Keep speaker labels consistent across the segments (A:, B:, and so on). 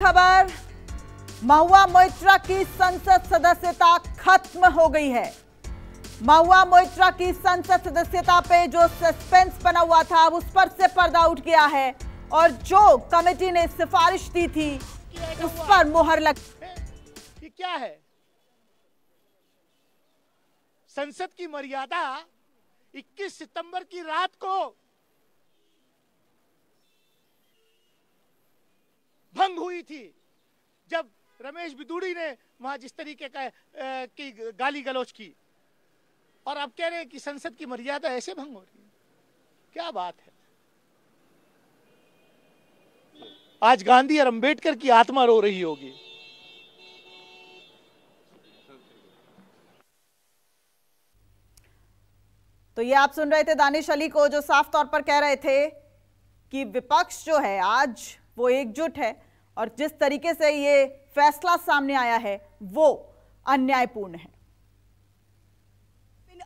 A: खबर, महुआ मोइत्रा की संसद सदस्यता खत्म हो गई है। महुआ मोइत्रा की संसद सदस्यता पे जो सस्पेंस बना हुआ था अब उस पर से पर्दा उठ गया है और जो कमेटी ने सिफारिश दी थी उस पर मुहर लग।
B: ये क्या है? संसद की मर्यादा 21 सितंबर की रात को भंग हुई थी, जब रमेश बिदुड़ी ने वहां जिस तरीके का की गाली गलौज की, और अब कह रहे हैं कि संसद की मर्यादा ऐसे भंग हो रही है। क्या बात है? आज गांधी और अंबेडकर की आत्मा रो रही होगी।
A: तो ये आप सुन रहे थे दानिश अली को, जो साफ तौर पर कह रहे थे कि विपक्ष जो है आज वो एकजुट है और जिस तरीके से ये फैसला सामने आया है वो अन्यायपूर्ण है।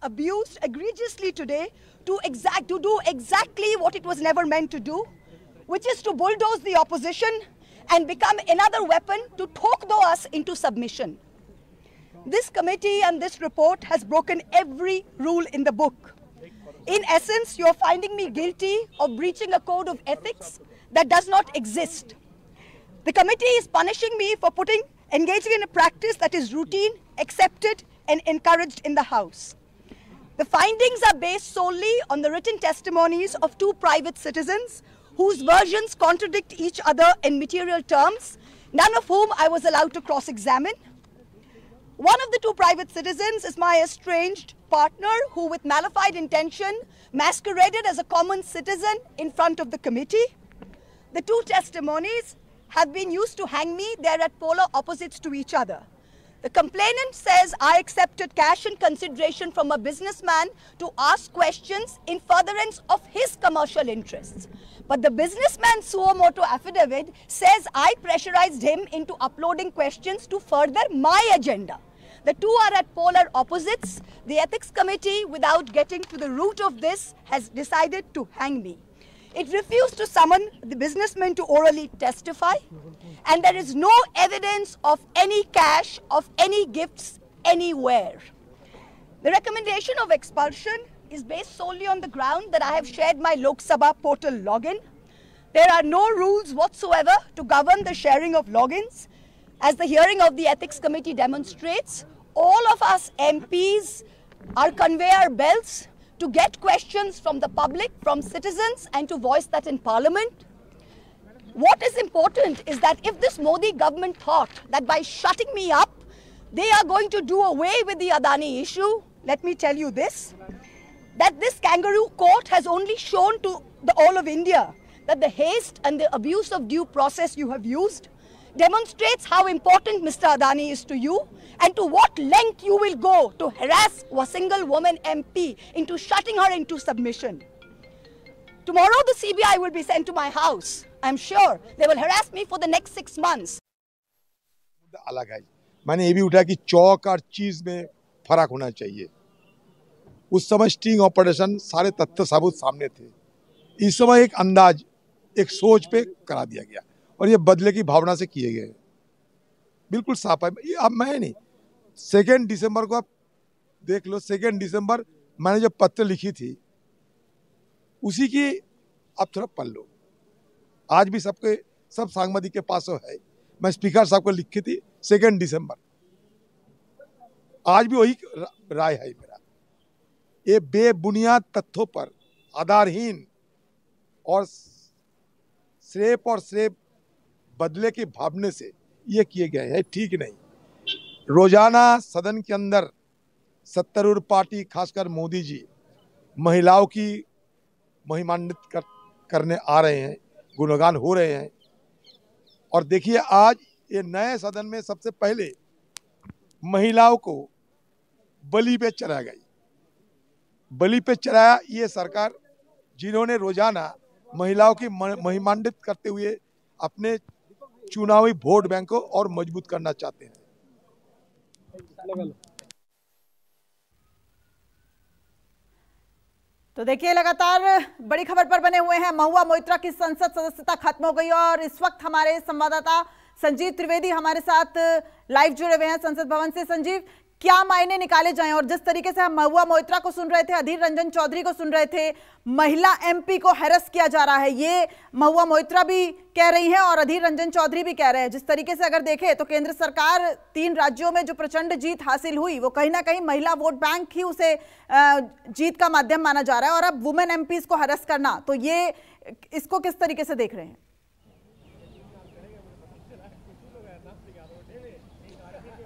C: Abused egregiously today to do exactly what it was never meant to do, which is to bulldoze the opposition and become another weapon to torpedo us into submission. This committee and this report has broken every rule in the book. In essence, you are finding me guilty of breaching a code of ethics that does not exist. The committee is punishing me for engaging in a practice that is routine, accepted and encouraged in the House. The findings are based solely on the written testimonies of two private citizens whose versions contradict each other in material terms, none of whom I was allowed to cross-examine. One of the two private citizens is my estranged partner who, with malified intention, masqueraded as a common citizen in front of the committee. The two testimonies have been used to hang me. They are at polar opposites to each other. The complainant says I accepted cash and consideration from a businessman to ask questions in furtherance of his commercial interests. But the businessman's suo motu affidavit says I pressurized him into uploading questions to further my agenda. The two are at polar opposites. The Ethics Committee, without getting to the root of this, has decided to hang me. It refused to summon the businessman to orally testify, and there is no evidence of any cash, of any gifts anywhere. The recommendation of expulsion is based solely on the ground that I have shared my Lok Sabha portal login. There are no rules whatsoever to govern the sharing of logins. As the hearing of the Ethics Committee demonstrates, all of us MPs are conveyor belts to get questions from the public, from citizens, and to voice that in Parliament. What is important is that if this Modi government thought that by shutting me up, they are going to do away with the Adani issue, let me tell you this, that this kangaroo court has only shown to all of India that the haste and the abuse of due process you have used demonstrates how important Mr. Adani is to you and to what length you will go to harass a single woman MP into shutting her into submission. Tomorrow the CBI will be sent to my house. I'm sure they will harass me for the next 6 months.
D: अलग है, मैंने ये भी उठाया कि चौक और चीज में फर्क होना चाहिए। उस समय स्टिंग ऑपरेशन सारे तथ्य सबूत सामने थे, इस समय एक अंदाज, एक सोच पे करा दिया गया और ये बदले की भावना से किए गए, बिल्कुल साफ है। अब मैं नहीं, 2 दिसंबर को आप देख लो, 2 दिसंबर मैंने जो पत्र लिखी थी उसी की आप थोड़ा पढ़ लो। आज भी सब सांबादिक के पास है, मैं स्पीकर साहब को लिखी थी 2 दिसंबर, आज भी वही राय है मेरा। ये बेबुनियाद तथ्यों पर, आधारहीन और सिर्फ बदले के भावने से ये किए गए हैं, ठीक नहीं। रोजाना सदन के अंदर सत्तारूढ़ पार्टी, खासकर मोदी जी, महिलाओं की महिमान्वित करने आ रहे हैं, गुणगान हो रहे हैं। और देखिए आज ये नए सदन में सबसे पहले महिलाओं को बलि पे चढ़ाया गई, बलि पे चढ़ाया ये सरकार, जिन्होंने रोजाना महिलाओं की महिमान्वित करते हुए अपने चुनावी वोट बैंक को और मजबूत करना चाहते हैं।
A: तो देखिए लगातार बड़ी खबर पर बने हुए हैं। महुआ मोइत्रा की संसद सदस्यता खत्म हो गई और इस वक्त हमारे संवाददाता संजीव त्रिवेदी हमारे साथ लाइव जुड़े हुए हैं संसद भवन से। संजीव, क्या मायने निकाले जाएं? और जिस तरीके से हम महुआ मोइत्रा को सुन रहे थे, अधीर रंजन चौधरी को सुन रहे थे, महिला एमपी को हैरेस किया जा रहा है, ये महुआ मोइत्रा भी कह रही हैं और अधीर रंजन चौधरी भी कह रहे हैं। जिस तरीके से अगर देखें तो केंद्र सरकार 3 राज्यों में जो प्रचंड जीत हासिल हुई, वो कहीं ना कहीं महिला वोट बैंक ही उसे जीत का माध्यम माना जा रहा है, और अब वुमेन एमपीज को हैरेस करना, तो ये इसको किस तरीके से देख रहे हैं?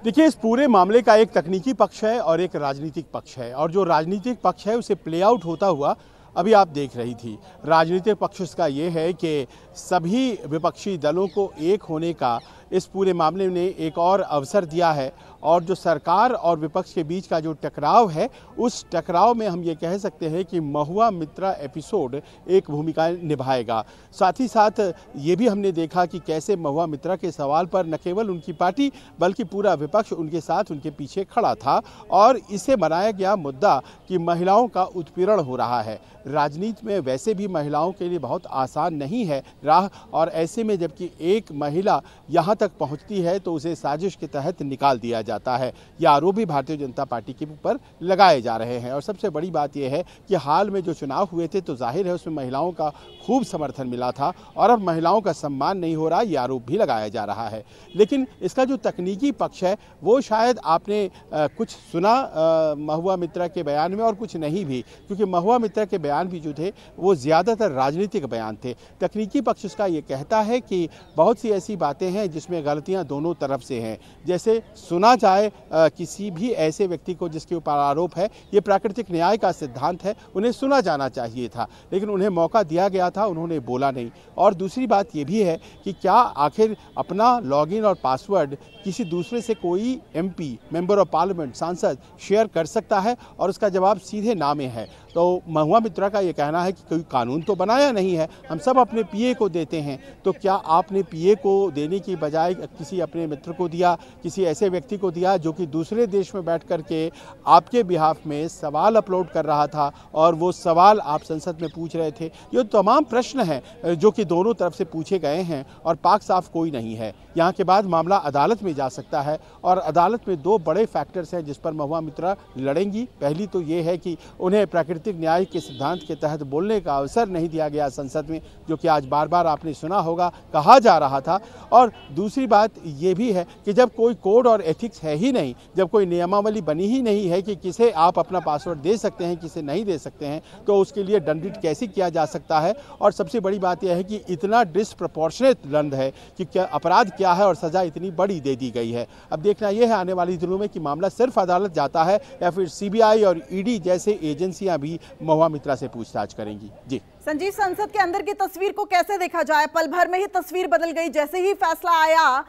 E: देखिए, इस पूरे मामले का एक तकनीकी पक्ष है और एक राजनीतिक पक्ष है, और जो राजनीतिक पक्ष है उसे प्ले आउट होता हुआ अभी आप देख रही थी। राजनीतिक पक्ष इसका ये है कि सभी विपक्षी दलों को एक होने का इस पूरे मामले ने एक और अवसर दिया है, और जो सरकार और विपक्ष के बीच का जो टकराव है, उस टकराव में हम ये कह सकते हैं कि महुआ मित्रा एपिसोड एक भूमिका निभाएगा। साथ ही साथ ये भी हमने देखा कि कैसे महुआ मित्रा के सवाल पर न केवल उनकी पार्टी बल्कि पूरा विपक्ष उनके साथ, उनके पीछे खड़ा था, और इसे बनाया गया मुद्दा कि महिलाओं का उत्पीड़न हो रहा है। राजनीति में वैसे भी महिलाओं के लिए बहुत आसान नहीं है राह, और ऐसे में जबकि एक महिला यहाँ तक पहुँचती है तो उसे साजिश के तहत निकाल दिया जाता है। ये आरोप भी भारतीय जनता पार्टी के ऊपर लगाए जा रहे हैं। और सबसे बड़ी बात यह है कि हाल में जो चुनाव हुए थे तो जाहिर है उसमें महिलाओं का खूब समर्थन मिला था, और अब महिलाओं का सम्मान नहीं हो रहा, ये आरोप भी लगाया जा रहा है। लेकिन इसका जो तकनीकी पक्ष है वो शायद आपने कुछ सुना महुआ मित्रा के बयान में, और कुछ नहीं भी, क्योंकि महुआ मित्रा के बयान भी जो थे वो ज़्यादातर राजनीतिक बयान थे। तकनीकी पक्ष इसका ये कहता है कि बहुत सी ऐसी बातें हैं जिसमें गलतियां दोनों तरफ से हैं। जैसे सुना जाए किसी भी ऐसे व्यक्ति को जिसके ऊपर आरोप है, ये प्राकृतिक न्याय का सिद्धांत है, उन्हें सुना जाना चाहिए था, लेकिन उन्हें मौका दिया गया था, उन्होंने बोला नहीं। और दूसरी बात ये भी है कि क्या आखिर अपना लॉगिन और पासवर्ड किसी दूसरे से कोई एमपी, मेंबर ऑफ पार्लियामेंट, सांसद शेयर कर सकता है? और उसका जवाब सीधे ना में है। तो महुआ मित्रा का ये कहना है कि कोई कानून तो बनाया नहीं है, हम सब अपने पीए को देते हैं, तो क्या आपने पीए को देने की बजाय किसी अपने मित्र को दिया, किसी ऐसे व्यक्ति को दिया जो कि दूसरे देश में बैठ कर के आपके बिहाफ में सवाल अपलोड कर रहा था, और वो सवाल आप संसद में पूछ रहे थे? ये तमाम प्रश्न हैं जो कि दोनों तरफ से पूछे गए हैं, और पाक साफ कोई नहीं है। यहाँ के बाद मामला अदालत में जा सकता है, और अदालत में 2 बड़े फैक्टर्स हैं जिस पर महुआ मित्रा लड़ेंगी। पहली तो ये है कि उन्हें प्राकृतिक न्याय के सिद्धांत के तहत बोलने का अवसर नहीं दिया गया संसद में, जो कि आज बार बार आपने सुना होगा कहा जा रहा था। और दूसरी बात ये भी है कि जब कोई कोड और एथिक्स है ही नहीं, जब कोई नियमावली बनी ही नहीं है कि किसे आप अपना पासवर्ड दे सकते हैं, किसे नहीं दे सकते हैं, तो उसके लिए दंडित कैसे किया जा सकता है? और सबसे बड़ी बात यह है कि इतना डिस्प्रपोर्शनेट दंड है कि क्या अपराध क्या है और सजा इतनी बड़ी दे दी गई है। अब देखना यह है आने वाले दिनों में कि मामला सिर्फ अदालत जाता है या फिर सीबीआई और ईडी जैसे एजेंसियां भी महुआ मित्रा से पूछताछ करेंगी। जी
A: संजीव, संसद के अंदर की तस्वीर को कैसे देखा जाए? पल भर में ही तस्वीर बदल गई। जैसे ही फैसला आया,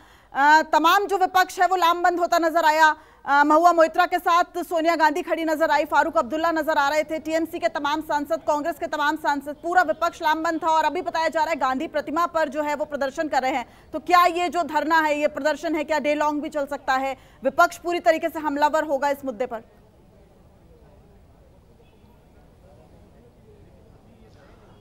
A: तमाम जो विपक्ष है वो लामबंद होता नजर आया। महुआ मोइत्रा के साथ सोनिया गांधी खड़ी नजर आई, फारूक अब्दुल्ला नजर आ रहे थे, टीएमसी के तमाम सांसद, कांग्रेस के तमाम सांसद, पूरा विपक्ष लामबंद था। और अभी बताया जा रहा है गांधी प्रतिमा पर जो है वो प्रदर्शन कर रहे हैं। तो क्या ये जो धरना है, ये प्रदर्शन है, क्या डे लॉन्ग भी चल सकता है? विपक्ष पूरी तरीके से हमलावर होगा इस मुद्दे पर?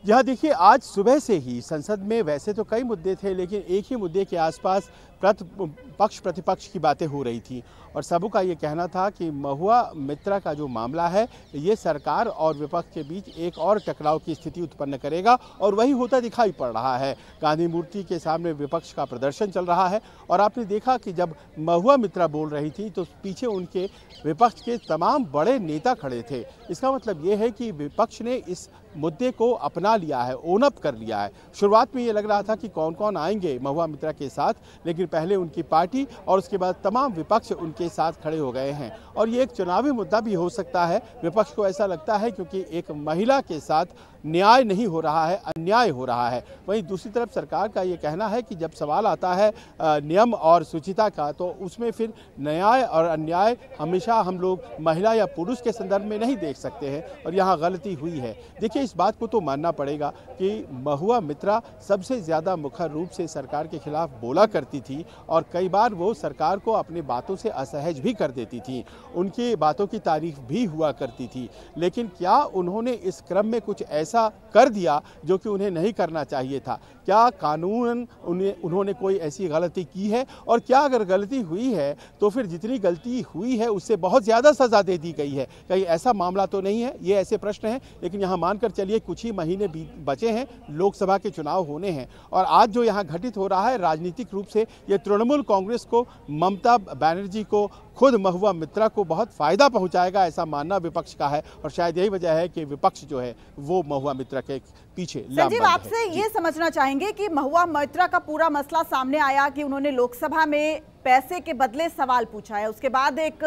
E: यह देखिए, आज सुबह से ही संसद में वैसे तो कई मुद्दे थे, लेकिन एक ही मुद्दे के आसपास पक्ष प्रतिपक्ष की बातें हो रही थी, और सबों का ये कहना था कि महुआ मित्रा का जो मामला है ये सरकार और विपक्ष के बीच एक और टकराव की स्थिति उत्पन्न करेगा, और वही होता दिखाई पड़ रहा है। गांधी मूर्ति के सामने विपक्ष का प्रदर्शन चल रहा है, और आपने देखा कि जब महुआ मित्रा बोल रही थी तो पीछे उनके विपक्ष के तमाम बड़े नेता खड़े थे। इसका मतलब ये है कि विपक्ष ने इस मुद्दे को अपना लिया है, ओनअप कर लिया है। शुरुआत में ये लग रहा था कि कौन कौन आएंगे महुआ मित्रा के साथ, लेकिन पहले उनकी पार्टी और उसके बाद तमाम विपक्ष उनके साथ खड़े हो गए हैं। और ये एक चुनावी मुद्दा भी हो सकता है, विपक्ष को ऐसा लगता है, क्योंकि एक महिला के साथ न्याय नहीं हो रहा है, अन्याय हो रहा है। वहीं दूसरी तरफ सरकार का ये कहना है कि जब सवाल आता है नियम और शुचिता का, तो उसमें फिर न्याय और अन्याय हमेशा हम लोग महिला या पुरुष के संदर्भ में नहीं देख सकते हैं, और यहाँ गलती हुई है। देखिए, इस बात को तो मानना पड़ेगा कि महुआ मित्रा सबसे ज़्यादा मुखर रूप से सरकार के खिलाफ बोला करती थी, थी और कई बार वो सरकार को अपनी बातों से असहज भी कर देती थी, उनकी बातों की तारीफ भी हुआ करती थी। लेकिन क्या उन्होंने इस क्रम में कुछ ऐसा कर दिया जो कि उन्हें नहीं करना चाहिए था? क्या कानूनन उन्होंने कोई ऐसी गलती की है? और क्या अगर गलती हुई है तो फिर जितनी गलती हुई है उससे बहुत ज़्यादा सज़ा दे दी गई है? कहीं ऐसा मामला तो नहीं है? ये ऐसे प्रश्न हैं। लेकिन यहाँ मानकर चलिए कुछ ही महीने बचे हैं, लोकसभा के चुनाव होने हैं और आज जो यहाँ घटित हो रहा है राजनीतिक रूप से ये तृणमूल कांग्रेस को, ममता बनर्जी को, खुद महुआ मित्रा को बहुत फायदा पहुंचाएगा, ऐसा मानना विपक्ष का है। और शायद यही वजह है कि विपक्ष जो है वो महुआ मित्रा के पीछे
A: संजीव, आपसे ये समझना चाहेंगे कि महुआ मित्रा का पूरा मसला सामने आया कि उन्होंने लोकसभा में पैसे के बदले सवाल पूछा है, उसके बाद एक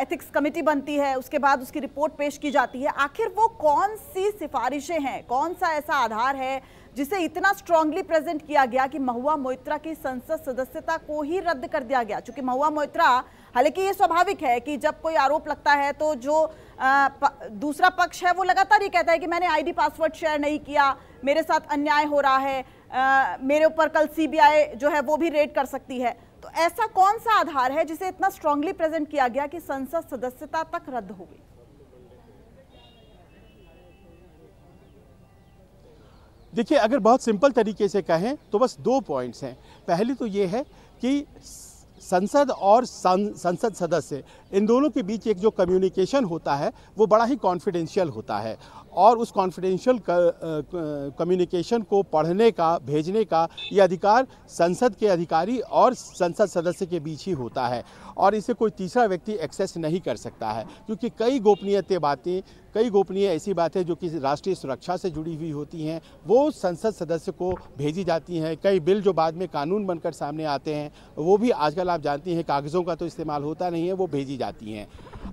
A: एथिक्स कमेटी बनती है, उसके बाद उसकी रिपोर्ट पेश की जाती है। आखिर वो कौन सी सिफारिशें हैं, कौन सा ऐसा आधार है जिसे इतना स्ट्रांगली प्रेजेंट किया गया कि महुआ मोइत्रा की संसद सदस्यता को ही रद्द कर दिया गया? क्योंकि महुआ मोइत्रा, हालांकि ये स्वाभाविक है कि जब कोई आरोप लगता है तो जो दूसरा पक्ष है वो लगातार ये कहता है कि मैंने आईडी पासवर्ड शेयर नहीं किया, मेरे साथ अन्याय हो रहा है, मेरे ऊपर कल सीबीआई जो है वो भी रेड कर सकती है। तो ऐसा कौन सा आधार है जिसे इतना स्ट्रांगली प्रेजेंट किया गया कि संसद सदस्यता तक रद्द हो गई?
E: देखिए, अगर बहुत सिंपल तरीके से कहें तो बस 2 पॉइंट्स हैं। पहली तो ये है कि संसद और संसद सदस्य, इन दोनों के बीच एक जो कम्युनिकेशन होता है वो बड़ा ही कॉन्फिडेंशियल होता है और उस कॉन्फिडेंशियल कम्युनिकेशन को पढ़ने का, भेजने का ये अधिकार संसद के अधिकारी और संसद सदस्य के बीच ही होता है और इसे कोई तीसरा व्यक्ति एक्सेस नहीं कर सकता है, क्योंकि कई गोपनीय ऐसी बातें जो कि राष्ट्रीय सुरक्षा से जुड़ी हुई होती हैं वो संसद सदस्य को भेजी जाती हैं। कई बिल जो बाद में कानून बनकर सामने आते हैं वो भी आजकल आप जानती हैं कागज़ों का तो इस्तेमाल होता नहीं है, वो भेजी जाती हैं।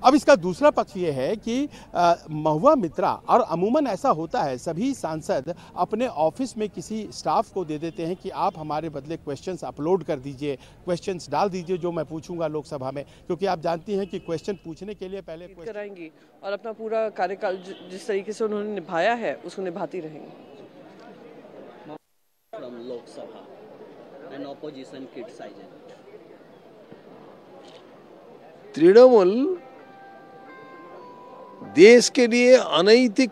E: अब इसका दूसरा पक्ष ये है कि महुआ मित्रा, और अमूमन ऐसा होता है, सभी सांसद अपने ऑफिस में किसी स्टाफ को दे देते हैं कि आप हमारे बदले क्वेश्चंस अपलोड कर दीजिए, क्वेश्चंस डाल दीजिए जो मैं पूछूंगा लोकसभा में, क्योंकि आप जानती हैं कि क्वेश्चन पूछने के लिए पहले
F: कराएंगी और अपना पूरा कार्यकाल जिस तरीके से उन्होंने निभाया है उसको निभाती रहेंगी।
G: From Lok Sabha and opposition criticized.
H: Trinamool देश के लिए अनैतिक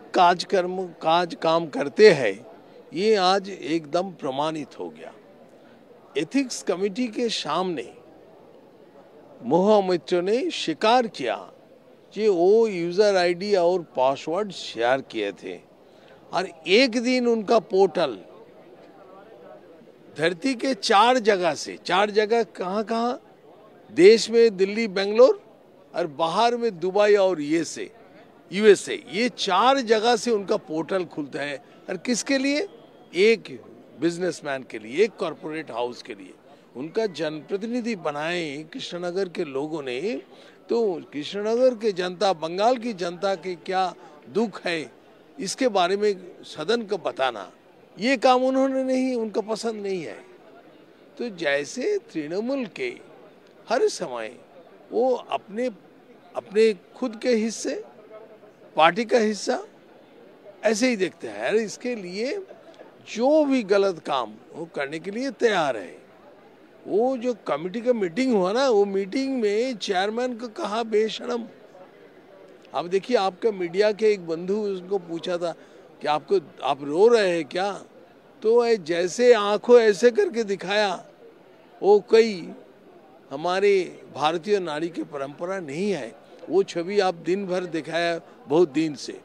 H: काम करते हैं, ये आज एकदम प्रमाणित हो गया। एथिक्स कमेटी के सामने महुआ मित्रा ने स्वीकार किया कि वो यूजर आईडी और पासवर्ड शेयर किए थे और एक दिन उनका पोर्टल धरती के 4 जगह कहाँ देश में दिल्ली, बेंगलोर और बाहर में दुबई और यूएसए, ये 4 जगह से उनका पोर्टल खुलता है। और किसके लिए? एक बिजनेसमैन के लिए, एक कॉरपोरेट हाउस के लिए। उनका जनप्रतिनिधि बनाए कृष्णनगर के लोगों ने, तो कृष्णनगर के जनता, बंगाल की जनता के क्या दुख है इसके बारे में सदन को बताना, ये काम उन्होंने नहीं, उनका पसंद नहीं है। तो जैसे तृणमूल के हर समय वो अपने खुद के हिस्से, पार्टी का हिस्सा ऐसे ही देखते हैं, इसके लिए जो भी गलत काम वो करने के लिए तैयार है। वो जो कमेटी का मीटिंग हुआ ना, वो मीटिंग में चेयरमैन को कहा बेशरम। अब देखिए, आपका मीडिया के एक बंधु उसको पूछा था कि आप रो रहे हैं क्या, तो जैसे आंखों ऐसे करके दिखाया, वो कई हमारे भारतीय नारी की परंपरा नहीं है। वो छवि आप दिन भर दिखाया बहुत दिन से,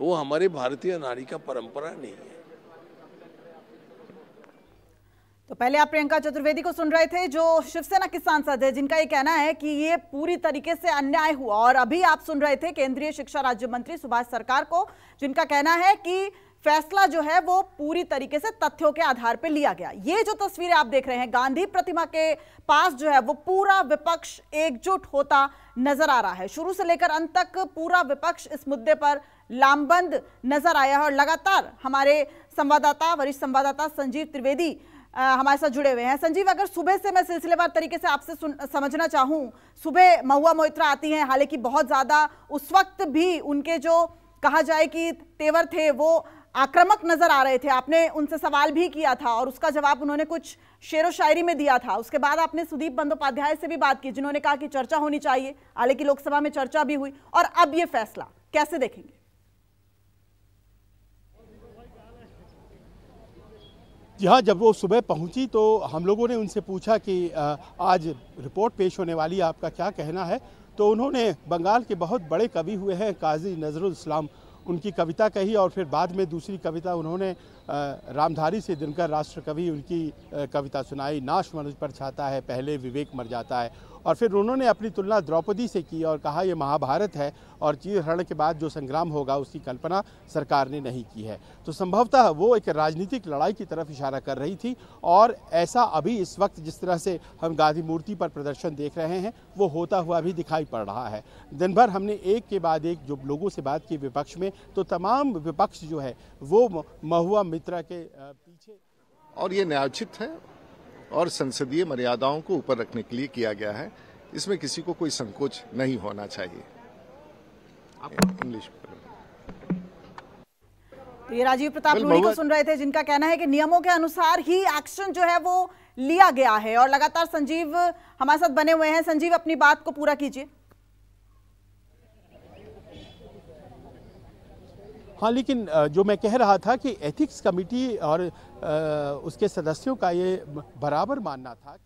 H: वो हमारे भारतीय नारी का परंपरा नहीं है।
A: तो पहले आप प्रियंका चतुर्वेदी को सुन रहे थे, जो शिवसेना की सांसद है, जिनका ये कहना है कि ये पूरी तरीके से अन्याय हुआ। और अभी आप सुन रहे थे केंद्रीय शिक्षा राज्य मंत्री सुभाष सरकार को, जिनका कहना है कि फैसला जो है वो पूरी तरीके से तथ्यों के आधार पर लिया गया। ये जो तस्वीरें आप देख रहे हैं, गांधी प्रतिमा के पास जो है वो पूरा विपक्ष एकजुट होता नजर आ रहा है। शुरू से लेकर अंत तक पूरा विपक्ष इस मुद्दे पर लामबंद नजर आया है और लगातार हमारे संवाददाता, वरिष्ठ संवाददाता संजीव त्रिवेदी हमारे साथ जुड़े हुए हैं। संजीव, अगर सुबह से मैं सिलसिलेवार तरीके से आपसे समझना चाहूं, सुबह महुआ मोइत्रा आती हैं, हालांकि बहुत ज्यादा उस वक्त भी उनके जो कहा जाए कि तेवर थे वो आक्रामक नजर आ रहे थे। आपने उनसे सवाल भी किया था और उसका जवाब उन्होंने कुछ शेरो शायरी में दिया था। उसके बाद आपने सुदीप बंदोपाध्याय से भी बात की, जिन्होंने कहा कि चर्चा होनी चाहिए। हालांकि लोकसभा में चर्चा भी हुई और अब ये फैसला कैसे देखेंगे?
E: जी हाँ, जब वो सुबह पहुंची तो हम लोगों ने उनसे पूछा कि आज रिपोर्ट पेश होने वाली, आपका क्या कहना है? तो उन्होंने बंगाल के बहुत बड़े कवि हुए हैं काजी नजरुल इस्लाम, उनकी कविता कही और फिर बाद में दूसरी कविता उन्होंने रामधारी से दिनकर राष्ट्र कवि, उनकी कविता सुनाई, नाश मनुज पर छाता है पहले विवेक मर जाता है। और फिर उन्होंने अपनी तुलना द्रौपदी से की और कहा यह महाभारत है और चीरहरण के बाद जो संग्राम होगा उसकी कल्पना सरकार ने नहीं की है। तो संभवतः वो एक राजनीतिक लड़ाई की तरफ इशारा कर रही थी और ऐसा अभी इस वक्त जिस तरह से हम गांधी मूर्ति पर प्रदर्शन देख रहे हैं वो होता हुआ भी दिखाई पड़ रहा है। दिन भर हमने एक के बाद एक जो लोगों से बात की विपक्ष में, तो तमाम विपक्ष जो है वो महुआ मित्रा के पीछे,
I: और ये न्यायोचित है और संसदीय मर्यादाओं को ऊपर रखने के लिए किया गया है। इसमें किसी को कोई संकोच नहीं होना चाहिए। इंग्लिश
A: तो ये राजीव प्रताप रूडी को सुन रहे थे, जिनका कहना है कि नियमों के अनुसार ही एक्शन जो है वो लिया गया है। और लगातार संजीव हमारे साथ बने हुए हैं। संजीव, अपनी बात को पूरा कीजिए।
E: हाँ, लेकिन जो मैं कह रहा था कि एथिक्स कमेटी और उसके सदस्यों का ये बराबर मानना था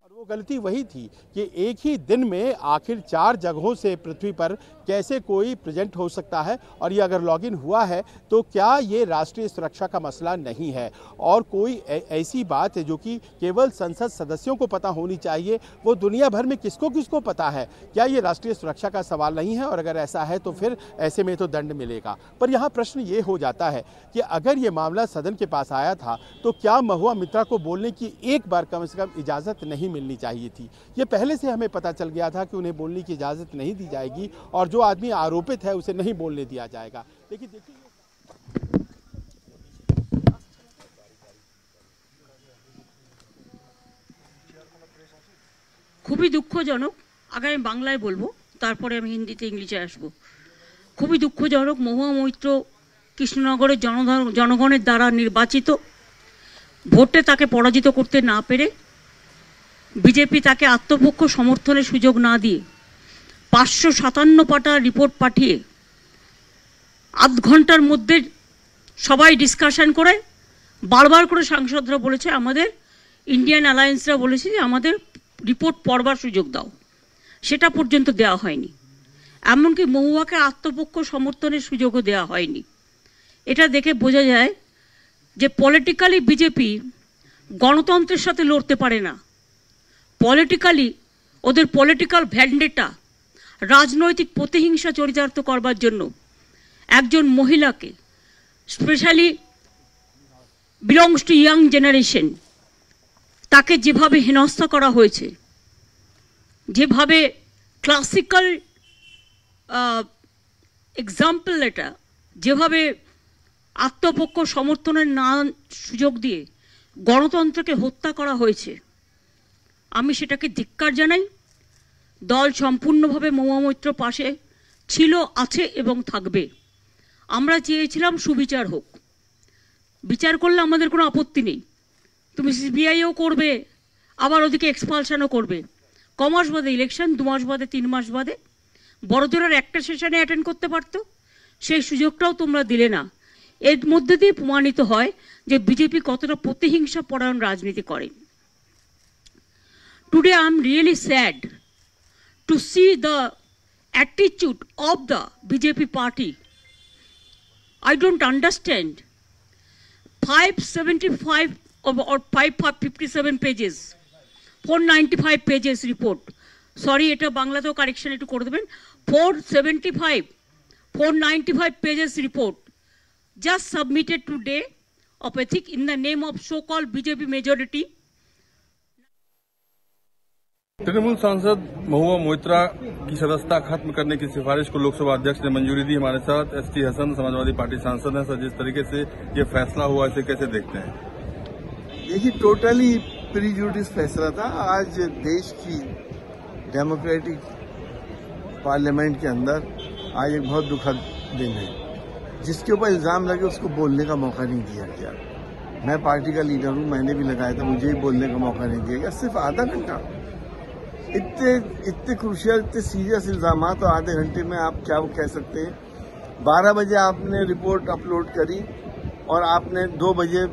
E: और वो गलती वही थी कि एक ही दिन में आखिर 4 जगहों से पृथ्वी पर कैसे कोई प्रेजेंट हो सकता है, और ये अगर लॉगिन हुआ है तो क्या ये राष्ट्रीय सुरक्षा का मसला नहीं है और कोई ऐसी बात है जो कि केवल संसद सदस्यों को पता होनी चाहिए, वो दुनिया भर में किसको किसको पता है? क्या ये राष्ट्रीय सुरक्षा का सवाल नहीं है? और अगर ऐसा है तो फिर ऐसे में तो दंड मिलेगा। पर यहाँ प्रश्न ये हो जाता है कि अगर ये मामला सदन के पास आया था तो क्या महुआ मित्रा को बोलने की एक बार कम से कम इजाज़त नहीं मिलनी चाहिए थी? ये पहले से हमें पता चल गया था कि उन्हें बोलने की इजाज़त नहीं दी जाएगी और जो आदमी आरोपित है उसे नहीं बोलने दिया जाएगा। लेकिन देखिए
J: খুবই দুঃখজনক, আগে আমি বাংলায় বলবো তারপরে আমি হিন্দিতে ইংলিশে আসবো। খুবই দুঃখজনক, মহুয়া মৈত্র কৃষ্ণনগরের জনগণের দ্বারা নির্বাচিত, ভোটে তাকে পরাজিত করতে না পেরে বিজেপি তাকে আত্মপক্ষ সমর্থনের সুযোগ না দিয়ে 557 পাতা রিপোর্ট পাঠিয়ে আধ ঘন্টার মধ্যে সবাই ডিসকাশন করে বারবার করে সাংসদরা বলেছে, আমাদের ইন্ডিয়ান অ্যালায়েন্সরা বলেছে যে আমাদের রিপোর্ট পড়বার সুযোগ দাও, সেটা পর্যন্ত দেওয়া হয়নি। এমনকি মহুয়াকে আত্মপক্ষ সমর্থনের সুযোগও দেওয়া হয়নি। এটা দেখে বোঝা যায় যে পলিটিক্যালি বিজেপি গণতন্ত্রের সাথে লড়তে পারে না। পলিটিক্যালি ওদের পলিটিক্যাল ভ্যান্ডেটা, রাজনৈতিক প্রতিহিংসা চরিতার্থ করবার জন্য একজন মহিলাকে, specially belongs too young generation, তাকে যেভাবে হেনস্থা করা হয়েছে, যেভাবে ক্লাসিক্যাল এক্সাম্পল, এটা যেভাবে আত্মপক্ষ সমর্থনের নানান সুযোগ দিয়ে গণতন্ত্রকে হত্যা করা হয়েছে, আমি সেটাকে ধিক্কার জানাই। দল সম্পূর্ণভাবে মহুয়া মৈত্র পাশে ছিল, আছে এবং থাকবে। আমরা চেয়েছিলাম সুবিচার হোক, বিচার করলে আমাদের কোনো আপত্তি নেই। তুমি সিবিআইও করবে, আবার ওদিকে এক্সপালশনও করবে। কমাস বাদে ইলেকশন, 2 মাস বাদে 3 মাস বাদে বড়জোরের একটা সেশনে অ্যাটেন্ড করতে পারতো, সেই সুযোগটাও তোমরা দিলে না। এর মধ্যে দিয়ে প্রমাণিত হয় যে বিজেপি কতটা প্রতিহিংসা পরায়ণ রাজনীতি করে। Today I am really sad to see the attitude of the BJP party. I don't understand. 575 or 557 pages, 495 pages report. Sorry, এটা বাংলাতেও কারেকশন একটু করে দেবেন। 495 pages report just submitted today of ethics in the name of so-called BJP majority.
K: Trinamool सांसद महुआ मोइत्रा की सदस्यता खत्म करने की सिफारिश को लोकसभा अध्यक्ष ने मंजूरी दी। हमारे साथ एसटी हसन, समाजवादी पार्टी सांसद हैं। सर, जिस तरीके से ये फैसला हुआ, इसे कैसे देखते हैं?
L: देखिए, टोटली प्रीजुडिस फैसला था। आज देश की डेमोक्रेटिक पार्लियामेंट के अंदर आज एक बहुत दुखद दिन है। जिसके ऊपर इल्जाम लगे उसको बोलने का मौका नहीं दिया गया। मैं पार्टी का लीडर हूँ, मैंने भी लगाया था, मुझे भी बोलने का मौका नहीं दिया गया। सिर्फ आधा घंटा, इतने क्रूशियल, इतने सीरियस इल्जाम तो आधे घंटे में आप क्या कह सकते हैं। 12 बजे आपने रिपोर्ट अपलोड करी और आपने 2 बजे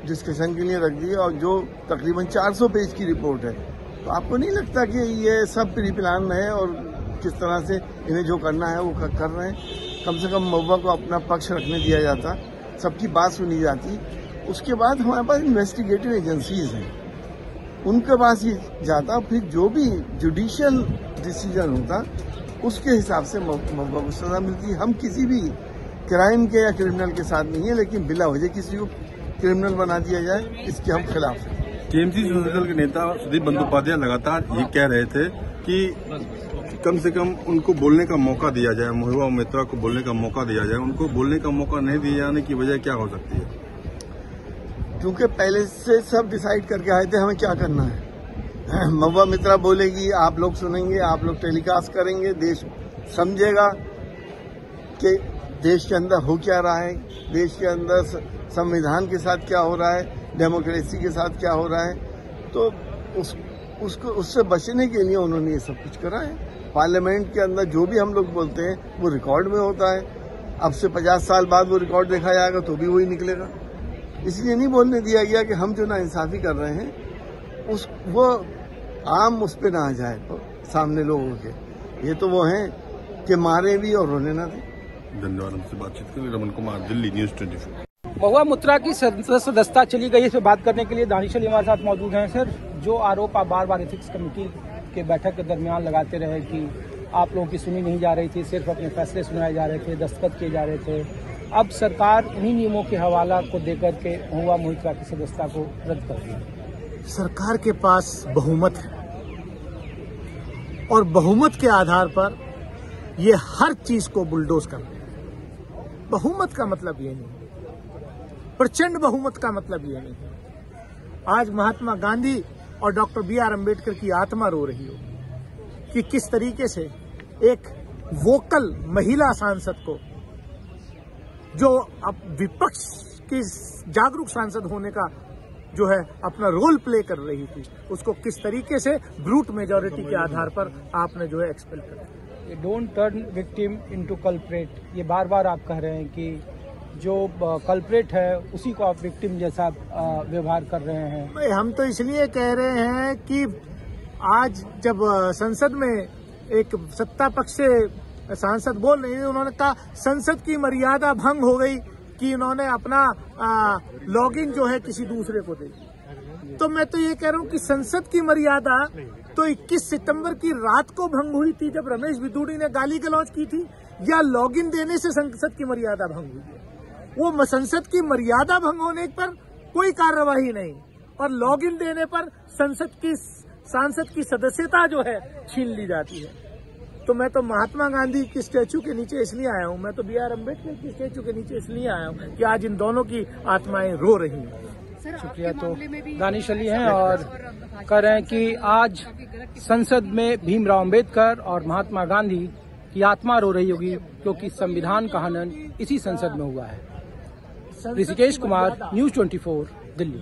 L: डिस्कशन के लिए रख दी, और जो तकरीबन 400 पेज की रिपोर्ट है। तो आपको नहीं लगता कि ये सब प्री प्लान है और किस तरह से इन्हें जो करना है वो कर रहे हैं? कम से कम महुआ को अपना पक्ष रखने दिया जाता, सबकी बात सुनी जाती। उसके बाद हमारे पास इन्वेस्टिगेटिव एजेंसीज हैं, उनके पास ये जाता, फिर जो भी जुडिशियल डिसीजन होता उसके हिसाब से महुआ को सजा मिलती। हम किसी भी क्राइम के या क्रिमिनल के साथ नहीं है, लेकिन बिला वजह किसी को क्रिमिनल बना दिया जाए, इसके हम खिलाफ हैं।
K: टीएमसी जनता दल के नेता सुदीप बंदोपाध्याय लगातार ये कह रहे थे कि कम से कम उनको बोलने का मौका दिया जाए, महुआ मोइत्रा को बोलने का मौका दिया जाए। उनको बोलने का मौका नहीं दिए जाने की वजह क्या हो सकती है?
L: क्योंकि पहले से सब डिसाइड करके आए थे हमें क्या करना है। महुआ मोइत्रा बोलेगी, आप लोग सुनेंगे, आप लोग टेलीकास्ट करेंगे, देश समझेगा कि देश के अंदर हो क्या रहा है, देश के अंदर संविधान के साथ क्या हो रहा है, डेमोक्रेसी के साथ क्या हो रहा है। तो उससे बचने के लिए उन्होंने ये सब कुछ करा है। पार्लियामेंट के अंदर जो भी हम लोग बोलते हैं वो रिकॉर्ड में होता है। अब से 50 साल बाद वो रिकॉर्ड देखा जाएगा तो भी वही निकलेगा। इसलिए नहीं बोलने दिया गया कि हम जो नाइंसाफी कर रहे हैं वो आम उस पर ना आ जाए तो सामने लोगों के। ये तो वो हैं कि मारे भी और रोने ना दें।
K: धन्यवाद। हमसे बातचीत के लिए रमन कुमार, दिल्ली न्यूज़ 24।
M: महुआ मोइत्रा की सदस्यता चली गई, इस पर बात करने के लिए दानिश अली हमारे साथ मौजूद हैं। सर, जो आरोप आप बार बार एथिक्स कमेटी के बैठक के दरमियान लगाते रहे कि आप लोगों की सुनी नहीं जा रही थी, सिर्फ अपने फैसले सुनाए जा रहे थे, दस्तखत किए जा रहे थे, अब सरकार इन्हीं नियमों के हवाला को देकर के महुआ मोइत्रा की सदस्यता को रद्द कर दी।
N: सरकार के पास बहुमत है और बहुमत के आधार पर ये हर चीज को बुलडोज कर रहे हैं। बहुमत का मतलब ये नहीं, प्रचंड बहुमत का मतलब ये नहीं। आज महात्मा गांधी और डॉक्टर BR अम्बेडकर की आत्मा रो रही हो कि किस तरीके से एक वोकल महिला सांसद को, जो अब विपक्ष की जागरूक सांसद होने का जो है अपना रोल प्ले कर रही थी, उसको किस तरीके से ब्रूट मेजॉरिटी के आधार पर आपने जो है एक्सपेल कर दिया।
M: Don't turn victim into culprit, ये बार बार आप कह रहे हैं कि जो कल्प्रेट है उसी को आप विक्टिम जैसा व्यवहार कर रहे हैं।
N: हम तो इसलिए कह रहे हैं कि आज जब संसद में एक सत्ता पक्ष से सांसद बोल रहे हैं, उन्होंने कहा संसद की मर्यादा भंग हो गई कि उन्होंने अपना लॉगिन जो है किसी दूसरे को दे दी। तो मैं तो ये कह रहा हूँ कि संसद की मर्यादा तो 21 सितंबर की रात को भंग हुई थी जब रमेश बिदूड़ी ने गाली गलौज की थी, या लॉगिन देने से संसद की मर्यादा भंग हुई है? वो संसद की मर्यादा भंग होने पर कोई कार्रवाई नहीं, और लॉगिन देने पर सांसद की सदस्यता जो है छीन ली जाती है। तो मैं तो महात्मा गांधी की स्टैचू के नीचे इसलिए आया हूँ, मैं तो BR अम्बेडकर की स्टैचू के नीचे इसलिए आया हूँ कि आज इन दोनों की आत्माएं रो रही हैं।
M: शुक्रिया। तो दानिश अली हैं और कह रहे हैं कि आज संसद में भीमराव अम्बेडकर और महात्मा गांधी की आत्मा रो रही होगी, क्योंकि संविधान का हनन इसी संसद में हुआ है। ऋषिकेश कुमार, न्यूज़ 24, दिल्ली।